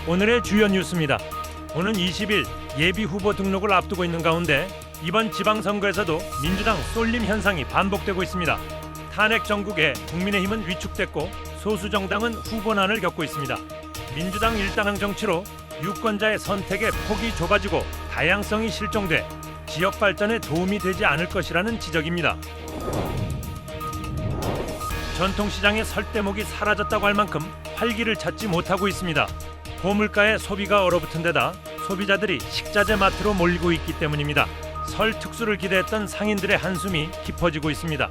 오늘의 주요 뉴스입니다. 오는 20일 예비 후보 등록을 앞두고 있는 가운데 이번 지방선거에서도 민주당 쏠림 현상이 반복되고 있습니다. 탄핵 정국에 국민의힘은 위축됐고 소수 정당은 후보난을 겪고 있습니다. 민주당 일당항 정치로 유권자의 선택의 폭이 좁아지고 다양성이 실종돼 지역 발전에 도움이 되지 않을 것이라는 지적입니다. 전통시장의 설대목이 사라졌다고 할 만큼 활기를 찾지 못하고 있습니다. 고물가에 소비가 얼어붙은 데다 소비자들이 식자재 마트로 몰리고 있기 때문입니다. 설 특수를 기대했던 상인들의 한숨이 깊어지고 있습니다.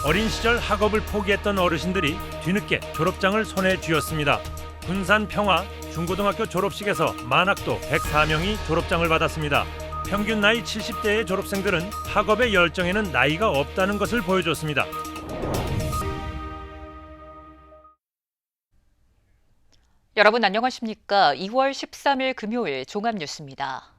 어린 시절 학업을 포기했던 어르신들이 뒤늦게 졸업장을 손에 쥐었습니다. 군산 평화 중고등학교 졸업식에서 만학도 104명이 졸업장을 받았습니다. 평균 나이 70대의 졸업생들은 학업의 열정에는 나이가 없다는 것을 보여줬습니다. 여러분 안녕하십니까? 2월 13일 금요일 종합뉴스입니다.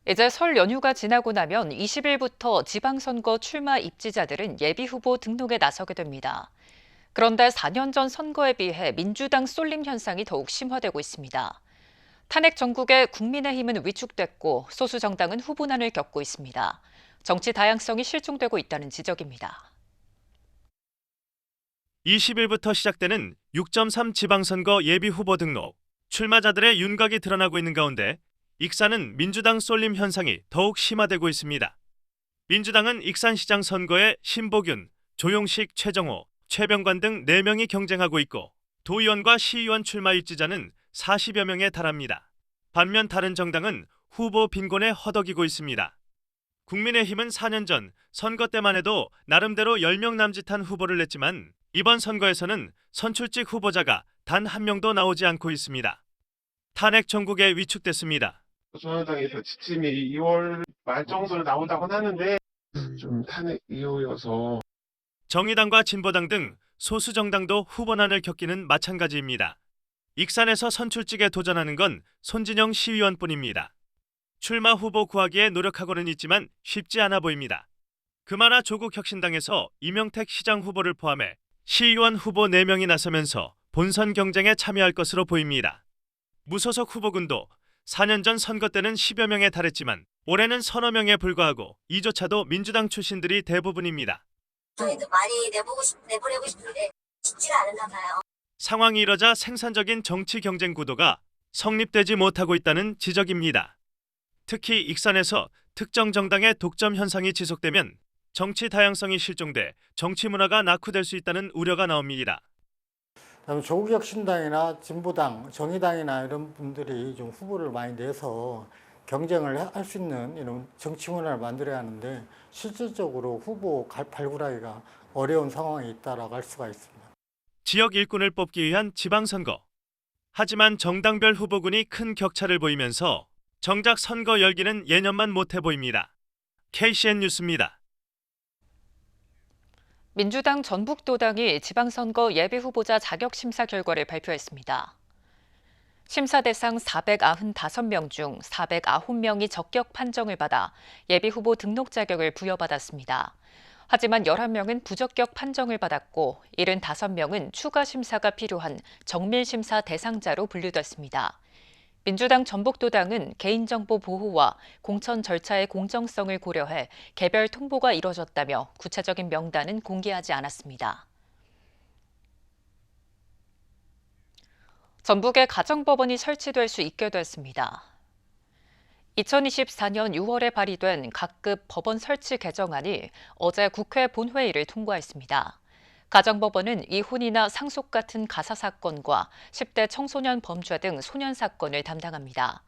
이제 설 연휴가 지나고 나면 20일부터 지방선거 출마 입지자들은 예비후보 등록에 나서게 됩니다. 그런데 4년 전 선거에 비해 민주당 쏠림 현상이 더욱 심화되고 있습니다. 탄핵 정국에 국민의힘은 위축됐고 소수 정당은 후보난을 겪고 있습니다. 정치 다양성이 실종되고 있다는 지적입니다. 20일부터 시작되는 6.3 지방선거 예비후보 등록, 출마자들의 윤곽이 드러나고 있는 가운데 익산은 민주당 쏠림 현상이 더욱 심화되고 있습니다. 민주당은 익산시장 선거에 신보균, 조용식, 최정호, 최병관 등 4명이 경쟁하고 있고 도의원과 시의원 출마 입지자는 40여 명에 달합니다. 반면 다른 정당은 후보 빈곤에 허덕이고 있습니다. 국민의힘은 4년 전 선거 때만 해도 나름대로 10명 남짓한 후보를 냈지만 이번 선거에서는 선출직 후보자가 단 한 명도 나오지 않고 있습니다. 탄핵 정국에 위축됐습니다. 소수정당에서 지침이 2월 말 정도로 나온다고 하는데 좀 탄핵 이후여서 정의당과 진보당 등 소수 정당도 후보난을 겪기는 마찬가지입니다. 익산에서 선출직에 도전하는 건 손진영 시의원뿐입니다. 출마 후보 구하기에 노력하고는 있지만 쉽지 않아 보입니다. 금하나 조국혁신당에서 이명택 시장 후보를 포함해 시의원 후보 4명이 나서면서 본선 경쟁에 참여할 것으로 보입니다. 무소속 후보군도 4년 전 선거 때는 10여 명에 달했지만 올해는 서너 명에 불과하고 이조차도 민주당 출신들이 대부분입니다. 저희도 많이 내보내고 싶은데 쉽지가 않은가 봐요. 상황이 이러자 생산적인 정치 경쟁 구도가 성립되지 못하고 있다는 지적입니다. 특히 익산에서 특정 정당의 독점 현상이 지속되면 정치 다양성이 실종돼 정치 문화가 낙후될 수 있다는 우려가 나옵니다. 조국혁신당이나 진보당, 정의당이나 이런 분들이 좀 후보를 많이 내서 경쟁을 할 수 있는 이런 정치 문화를 만들어야 하는데 실질적으로 후보 발굴하기가 어려운 상황이 있다라고 할 수가 있습니다. 지역 일꾼을 뽑기 위한 지방선거. 하지만 정당별 후보군이 큰 격차를 보이면서 정작 선거 열기는 예년만 못해 보입니다. KCN 뉴스입니다. 민주당 전북도당이 지방선거 예비후보자 자격심사 결과를 발표했습니다. 심사 대상 495명 중 409명이 적격 판정을 받아 예비후보 등록 자격을 부여받았습니다. 하지만 11명은 부적격 판정을 받았고 75명은 추가 심사가 필요한 정밀심사 대상자로 분류됐습니다. 민주당 전북도당은 개인정보 보호와 공천 절차의 공정성을 고려해 개별 통보가 이뤄졌다며 구체적인 명단은 공개하지 않았습니다. 전북에 가정법원이 설치될 수 있게 됐습니다. 2024년 6월에 발의된 각급 법원 설치 개정안이 어제 국회 본회의를 통과했습니다. 가정법원은 이혼이나 상속 같은 가사 사건과 10대 청소년 범죄 등 소년 사건을 담당합니다.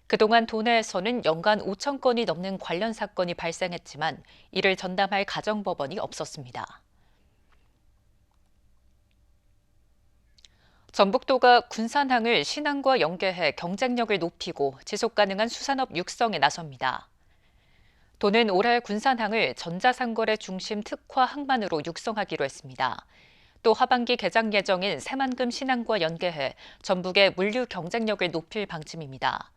그동안 도내에서는 연간 5천 건이 넘는 관련 사건이 발생했지만 이를 전담할 가정법원이 없었습니다. 전북도가 군산항을 신항과 연계해 경쟁력을 높이고 지속가능한 수산업 육성에 나섭니다. 도는 올해 군산항을 전자상거래 중심 특화 항만으로 육성하기로 했습니다. 또 하반기 개장 예정인 새만금 신항과 연계해 전북의 물류 경쟁력을 높일 방침입니다.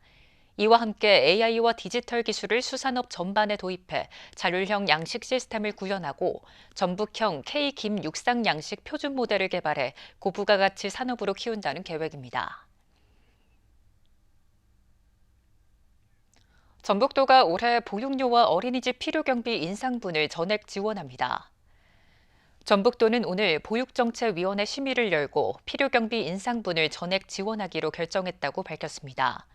이와 함께 AI와 디지털 기술을 수산업 전반에 도입해 자율형 양식 시스템을 구현하고 전북형 K김 육상 양식 표준 모델을 개발해 고부가가치 산업으로 키운다는 계획입니다. 전북도가 올해 보육료와 어린이집 필요경비 인상분을 전액 지원합니다. 전북도는 오늘 보육정책위원회 심의를 열고 필요경비 인상분을 전액 지원하기로 결정했다고 밝혔습니다.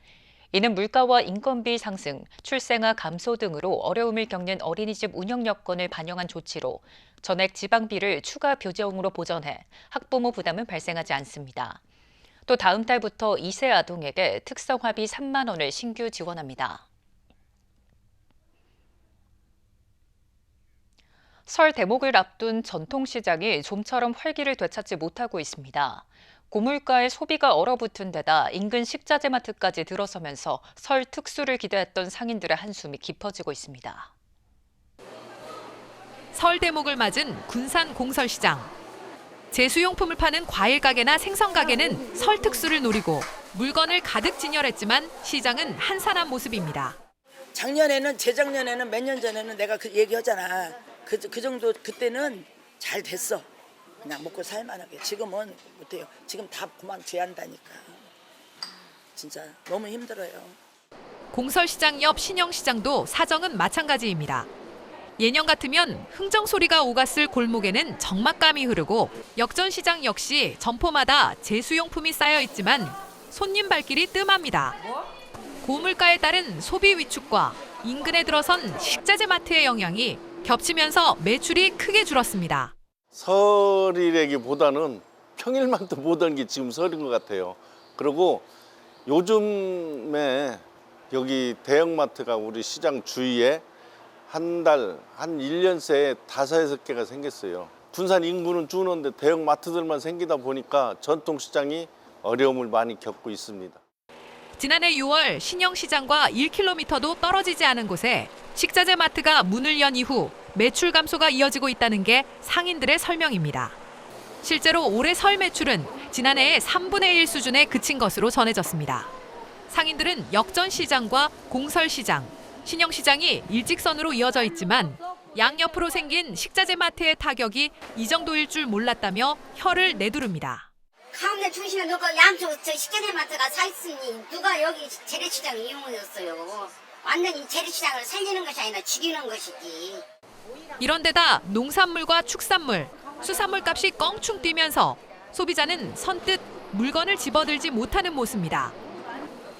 이는 물가와 인건비 상승, 출생아 감소 등으로 어려움을 겪는 어린이집 운영 여건을 반영한 조치로 전액 지방비를 추가 비용으로 보전해 학부모 부담은 발생하지 않습니다. 또 다음 달부터 2세 아동에게 특성화비 3만 원을 신규 지원합니다. 설 대목을 앞둔 전통시장이 좀처럼 활기를 되찾지 못하고 있습니다. 고물가에 소비가 얼어붙은 데다 인근 식자재 마트까지 들어서면서 설 특수를 기대했던 상인들의 한숨이 깊어지고 있습니다. 설 대목을 맞은 군산 공설시장. 제수용품을 파는 과일 가게나 생선 가게는 설 특수를 노리고 물건을 가득 진열했지만 시장은 한산한 모습입니다. 작년에는 재작년에는 몇 년 전에는 내가 그 얘기하잖아. 그 정도 그때는 잘 됐어. 그냥 먹고 살만하게. 지금은 못해요. 지금 다 그만 죄한다니까. 진짜 너무 힘들어요. 공설시장 옆 신영시장도 사정은 마찬가지입니다. 예년 같으면 흥정 소리가 오갔을 골목에는 적막감이 흐르고 역전시장 역시 점포마다 제수용품이 쌓여 있지만 손님 발길이 뜸합니다. 고물가에 따른 소비 위축과 인근에 들어선 식자재 마트의 영향이 겹치면서 매출이 크게 줄었습니다. 설이라기보다는 평일만도 못 온 게 지금 설인 것 같아요. 그리고 요즘에 여기 대형마트가 우리 시장 주위에 한 1년 새에 5-6개가 생겼어요. 군산 인구는 줄었는데 대형마트들만 생기다 보니까 전통시장이 어려움을 많이 겪고 있습니다. 지난해 6월 신영시장과 1km도 떨어지지 않은 곳에 식자재 마트가 문을 연 이후 매출 감소가 이어지고 있다는 게 상인들의 설명입니다. 실제로 올해 설 매출은 지난해의 3분의 1 수준에 그친 것으로 전해졌습니다. 상인들은 역전시장과 공설시장, 신영시장이 일직선으로 이어져 있지만 양옆으로 생긴 식자재 마트의 타격이 이 정도일 줄 몰랐다며 혀를 내두릅니다. 가운데 중심에 놓고 양쪽 저 식자재 마트가 서 있으니 누가 여기 재래시장을 이용하였어요. 완전히 재래시장을 살리는 것이 아니라 죽이는 것이지. 이런 데다 농산물과 축산물, 수산물 값이 껑충 뛰면서 소비자는 선뜻 물건을 집어들지 못하는 모습입니다.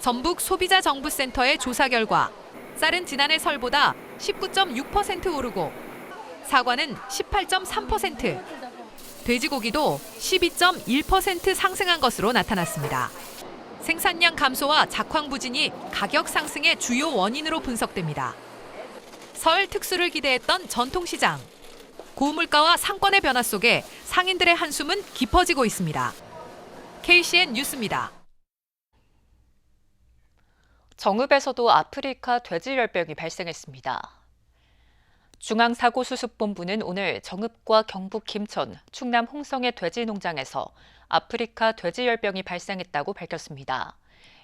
전북 소비자정보센터의 조사 결과 쌀은 지난해 설보다 19.6% 오르고 사과는 18.3%, 돼지고기도 12.1% 상승한 것으로 나타났습니다. 생산량 감소와 작황 부진이 가격 상승의 주요 원인으로 분석됩니다. 설 특수를 기대했던 전통시장. 고물가와 상권의 변화 속에 상인들의 한숨은 깊어지고 있습니다. KCN 뉴스입니다. 정읍에서도 아프리카 돼지열병이 발생했습니다. 중앙사고수습본부는 오늘 정읍과 경북 김천, 충남 홍성의 돼지 농장에서 아프리카 돼지열병이 발생했다고 밝혔습니다.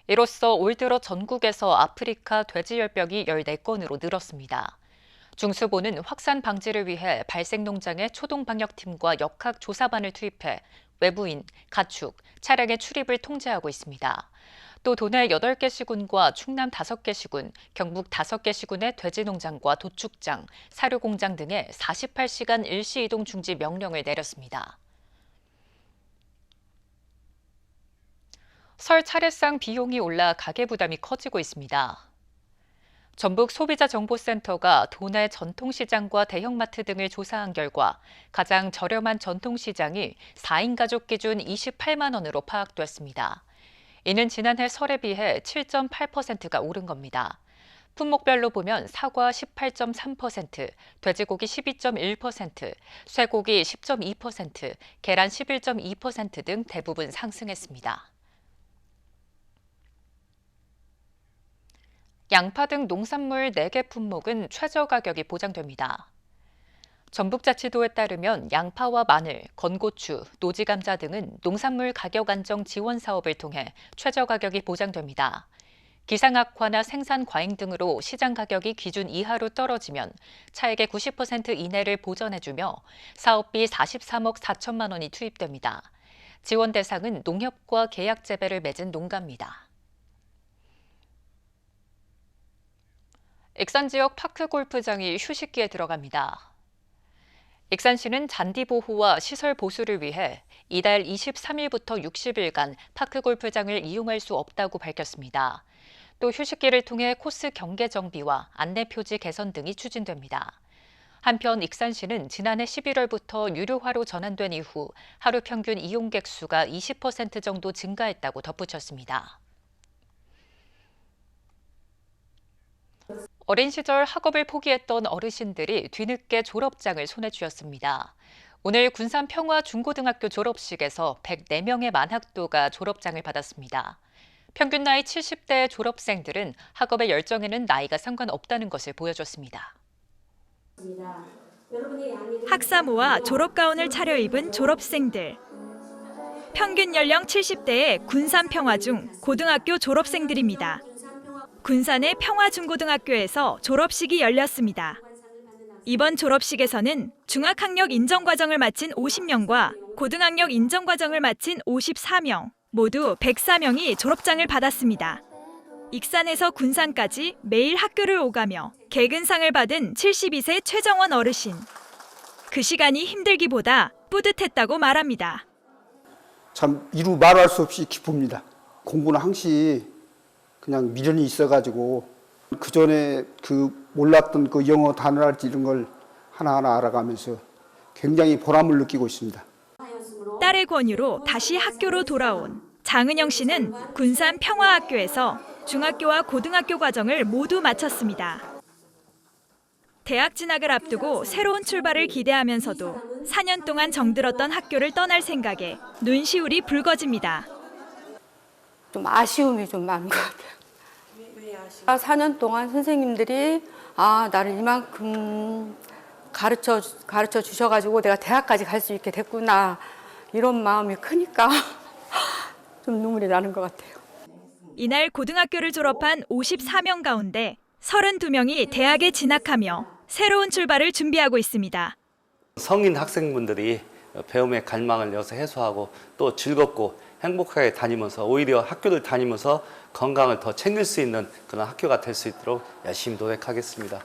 이로써 올 들어 전국에서 아프리카 돼지열병이 14건으로 늘었습니다. 중수본은 확산 방지를 위해 발생 농장에 초동방역팀과 역학조사반을 투입해 외부인, 가축, 차량의 출입을 통제하고 있습니다. 또 도내 8개 시군과 충남 5개 시군, 경북 5개 시군의 돼지 농장과 도축장, 사료공장 등에 48시간 일시 이동 중지 명령을 내렸습니다. 설 차례상 비용이 올라 가계 부담이 커지고 있습니다. 전북 소비자정보센터가 도내 전통시장과 대형마트 등을 조사한 결과 가장 저렴한 전통시장이 4인 가족 기준 28만 원으로 파악됐습니다. 이는 지난해 설에 비해 7.8%가 오른 겁니다. 품목별로 보면 사과 18.3%, 돼지고기 12.1%, 쇠고기 10.2%, 계란 11.2% 등 대부분 상승했습니다. 양파 등 농산물 4개 품목은 최저 가격이 보장됩니다. 전북자치도에 따르면 양파와 마늘, 건고추, 노지감자 등은 농산물 가격 안정 지원 사업을 통해 최저 가격이 보장됩니다. 기상 악화나 생산 과잉 등으로 시장 가격이 기준 이하로 떨어지면 차액의 90% 이내를 보전해주며 사업비 43억 4천만 원이 투입됩니다. 지원 대상은 농협과 계약 재배를 맺은 농가입니다. 익산 지역 파크 골프장이 휴식기에 들어갑니다. 익산시는 잔디 보호와 시설 보수를 위해 이달 23일부터 60일간 파크 골프장을 이용할 수 없다고 밝혔습니다. 또 휴식기를 통해 코스 경계 정비와 안내 표지 개선 등이 추진됩니다. 한편 익산시는 지난해 11월부터 유료화로 전환된 이후 하루 평균 이용객 수가 20% 정도 증가했다고 덧붙였습니다. 어린 시절 학업을 포기했던 어르신들이 뒤늦게 졸업장을 손에 쥐었습니다. 오늘 군산 평화중고등학교 졸업식에서 104명의 만학도가 졸업장을 받았습니다. 평균 나이 70대의 졸업생들은 학업의 열정에는 나이가 상관없다는 것을 보여줬습니다. 학사모와 졸업가운을 차려입은 졸업생들. 평균 연령 70대의 군산 평화중 고등학교 졸업생들입니다. 군산의 평화중고등학교에서 졸업식이 열렸습니다. 이번 졸업식에서는 중학학력 인정과정을 마친 50명과 고등학력 인정과정을 마친 54명, 모두 104명이 졸업장을 받았습니다. 익산에서 군산까지 매일 학교를 오가며 개근상을 받은 72세 최정원 어르신. 그 시간이 힘들기보다 뿌듯했다고 말합니다. 참 이루 말할 수 없이 기쁩니다. 공부는 항시 그냥 미련이 있어가지고 그 전에 그 몰랐던 그 영어 단어랄지 이런 걸 하나하나 알아가면서 굉장히 보람을 느끼고 있습니다. 딸의 권유로 다시 학교로 돌아온 장은영 씨는 군산 평화학교에서 중학교와 고등학교 과정을 모두 마쳤습니다. 대학 진학을 앞두고 새로운 출발을 기대하면서도 4년 동안 정들었던 학교를 떠날 생각에 눈시울이 붉어집니다. 좀 아쉬움이 좀 많은 것 같아요. 4년 동안 선생님들이 나를 이만큼 가르쳐 주셔가지고 내가 대학까지 갈 수 있게 됐구나 이런 마음이 크니까 좀 눈물이 나는 것 같아요. 이날 고등학교를 졸업한 54명 가운데 32명이 대학에 진학하며 새로운 출발을 준비하고 있습니다. 성인 학생분들이 배움의 갈망을 여기서 해소하고 또 즐겁고 행복하게 다니면서 오히려 학교를 다니면서 건강을 더 챙길 수 있는 그런 학교가 될 수 있도록 열심히 노력하겠습니다.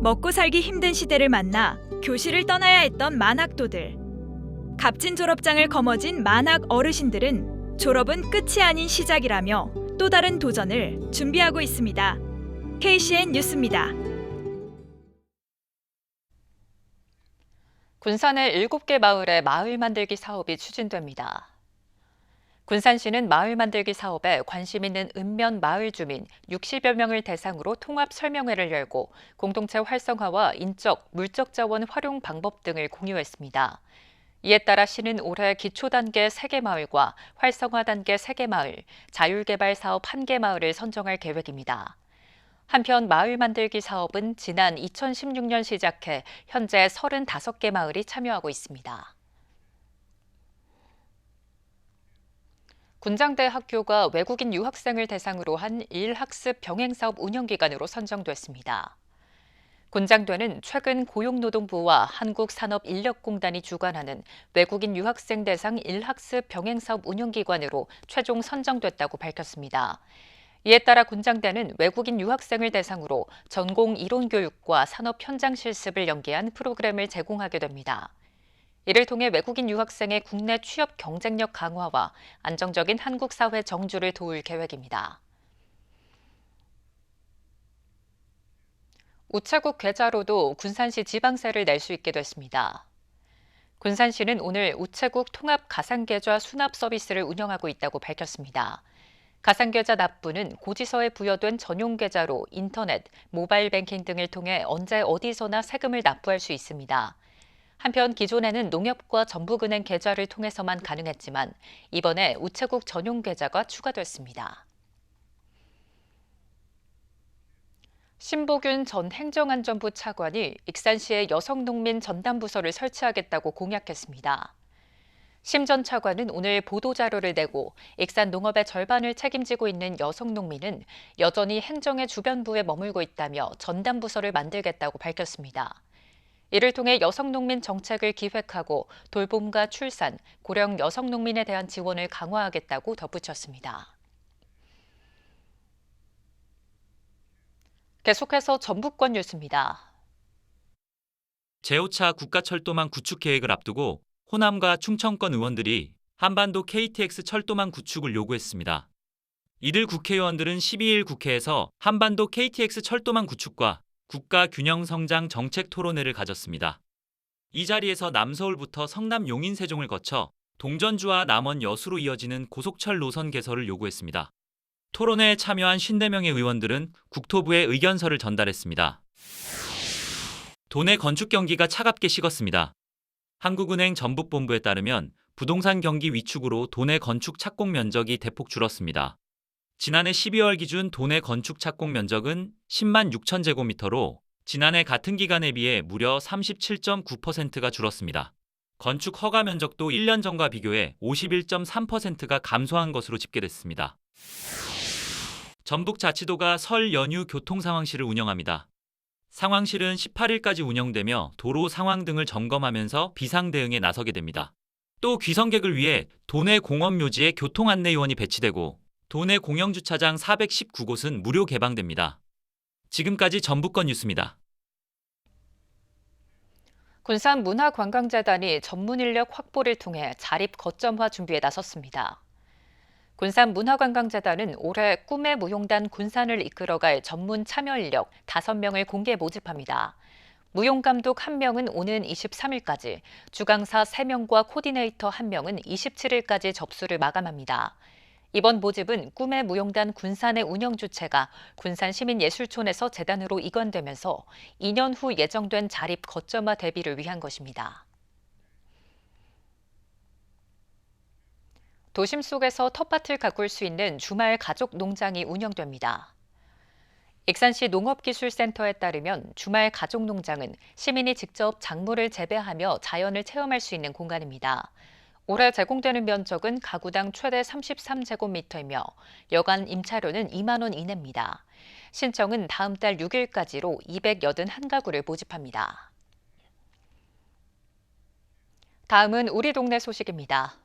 먹고 살기 힘든 시대를 만나 교실을 떠나야 했던 만학도들. 값진 졸업장을 거머쥔 만학 어르신들은 졸업은 끝이 아닌 시작이라며 또 다른 도전을 준비하고 있습니다. KCN 뉴스입니다. 군산의 7개 마을에 마을 만들기 사업이 추진됩니다. 군산시는 마을 만들기 사업에 관심 있는 읍면 마을 주민 60여 명을 대상으로 통합 설명회를 열고 공동체 활성화와 인적, 물적 자원 활용 방법 등을 공유했습니다. 이에 따라 시는 올해 기초 단계 3개 마을과 활성화 단계 3개 마을, 자율개발 사업 1개 마을을 선정할 계획입니다. 한편 마을 만들기 사업은 지난 2016년 시작해 현재 35개 마을이 참여하고 있습니다. 군장대학교가 외국인 유학생을 대상으로 한 일학습 병행사업 운영기관으로 선정됐습니다. 군장대는 최근 고용노동부와 한국산업인력공단이 주관하는 외국인 유학생 대상 일학습 병행사업 운영기관으로 최종 선정됐다고 밝혔습니다. 이에 따라 군장대는 외국인 유학생을 대상으로 전공 이론 교육과 산업 현장 실습을 연계한 프로그램을 제공하게 됩니다. 이를 통해 외국인 유학생의 국내 취업 경쟁력 강화와 안정적인 한국 사회 정주를 도울 계획입니다. 우체국 계좌로도 군산시 지방세를 낼 수 있게 됐습니다. 군산시는 오늘 우체국 통합 가상계좌 수납 서비스를 운영하고 있다고 밝혔습니다. 가상계좌 납부는 고지서에 부여된 전용 계좌로 인터넷, 모바일 뱅킹 등을 통해 언제 어디서나 세금을 납부할 수 있습니다. 한편 기존에는 농협과 전북은행 계좌를 통해서만 가능했지만 이번에 우체국 전용 계좌가 추가됐습니다. 신보균 전 행정안전부 차관이 익산시에 여성농민 전담부서를 설치하겠다고 공약했습니다. 심 전 차관은 오늘 보도자료를 내고 익산 농업의 절반을 책임지고 있는 여성 농민은 여전히 행정의 주변부에 머물고 있다며 전담 부서를 만들겠다고 밝혔습니다. 이를 통해 여성 농민 정책을 기획하고 돌봄과 출산, 고령 여성 농민에 대한 지원을 강화하겠다고 덧붙였습니다. 계속해서 전북권 뉴스입니다. 제5차 국가철도망 구축 계획을 앞두고 호남과 충청권 의원들이 한반도 KTX 철도망 구축을 요구했습니다. 이들 국회의원들은 12일 국회에서 한반도 KTX 철도망 구축과 국가균형성장 정책 토론회를 가졌습니다. 이 자리에서 남서울부터 성남 용인 세종을 거쳐 동전주와 남원 여수로 이어지는 고속철 노선 개설을 요구했습니다. 토론회에 참여한 50명의 의원들은 국토부에 의견서를 전달했습니다. 도내 건축 경기가 차갑게 식었습니다. 한국은행 전북본부에 따르면 부동산 경기 위축으로 도내 건축 착공 면적이 대폭 줄었습니다. 지난해 12월 기준 도내 건축 착공 면적은 10만 6천 제곱미터로 지난해 같은 기간에 비해 무려 37.9%가 줄었습니다. 건축 허가 면적도 1년 전과 비교해 51.3%가 감소한 것으로 집계됐습니다. 전북자치도가 설 연휴 교통상황실을 운영합니다. 상황실은 18일까지 운영되며 도로 상황 등을 점검하면서 비상 대응에 나서게 됩니다. 또 귀성객을 위해 도내 공원 묘지에 교통안내요원이 배치되고 도내 공영주차장 419곳은 무료 개방됩니다. 지금까지 전북권 뉴스입니다. 군산문화관광재단이 전문 인력 확보를 통해 자립 거점화 준비에 나섰습니다. 군산문화관광재단은 올해 꿈의 무용단 군산을 이끌어갈 전문 참여 인력 5명을 공개 모집합니다. 무용감독 1명은 오는 23일까지, 주강사 3명과 코디네이터 1명은 27일까지 접수를 마감합니다. 이번 모집은 꿈의 무용단 군산의 운영 주체가 군산시민예술촌에서 재단으로 이관되면서 2년 후 예정된 자립 거점화 대비를 위한 것입니다. 도심 속에서 텃밭을 가꿀 수 있는 주말 가족 농장이 운영됩니다. 익산시 농업기술센터에 따르면 주말 가족 농장은 시민이 직접 작물을 재배하며 자연을 체험할 수 있는 공간입니다. 올해 제공되는 면적은 가구당 최대 33제곱미터이며 여간 임차료는 2만 원 이내입니다. 신청은 다음 달 6일까지로 281가구를 모집합니다. 다음은 우리 동네 소식입니다.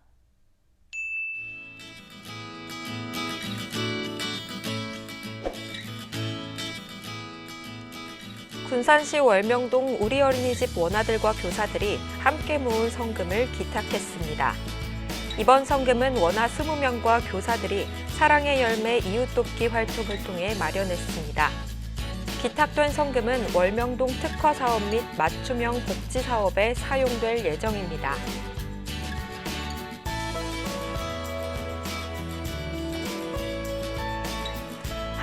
군산시 월명동 우리 어린이집 원아들과 교사들이 함께 모은 성금을 기탁했습니다. 이번 성금은 원아 20명과 교사들이 사랑의 열매 이웃돕기 활동을 통해 마련했습니다. 기탁된 성금은 월명동 특화 사업 및 맞춤형 복지 사업에 사용될 예정입니다.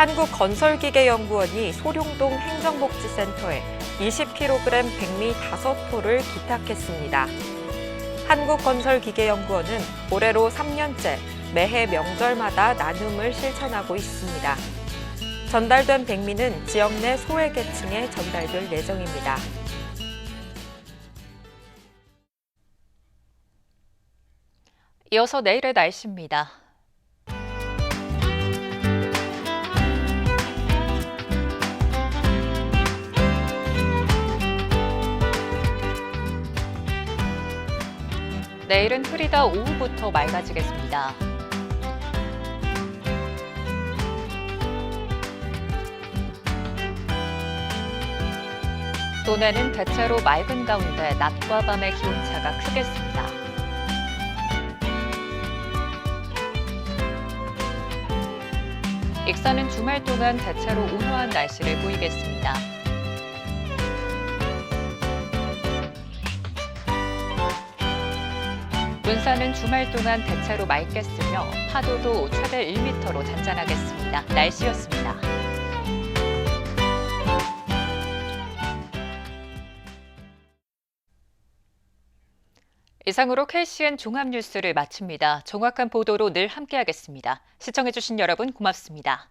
한국건설기계연구원이 소룡동 행정복지센터에 20kg 백미 5포를 기탁했습니다. 한국건설기계연구원은 올해로 3년째 매해 명절마다 나눔을 실천하고 있습니다. 전달된 백미는 지역 내 소외계층에 전달될 예정입니다. 이어서 내일의 날씨입니다. 내일은 흐리다 오후부터 맑아지겠습니다. 도내는 대체로 맑은 가운데 낮과 밤의 기온차가 크겠습니다. 익산은 주말 동안 대체로 온화한 날씨를 보이겠습니다. 군산은 주말 동안 대체로 맑겠으며 파도도 최대 1m로 잔잔하겠습니다. 날씨였습니다. 이상으로 KCN 종합뉴스를 마칩니다. 정확한 보도로 늘 함께하겠습니다. 시청해주신 여러분 고맙습니다.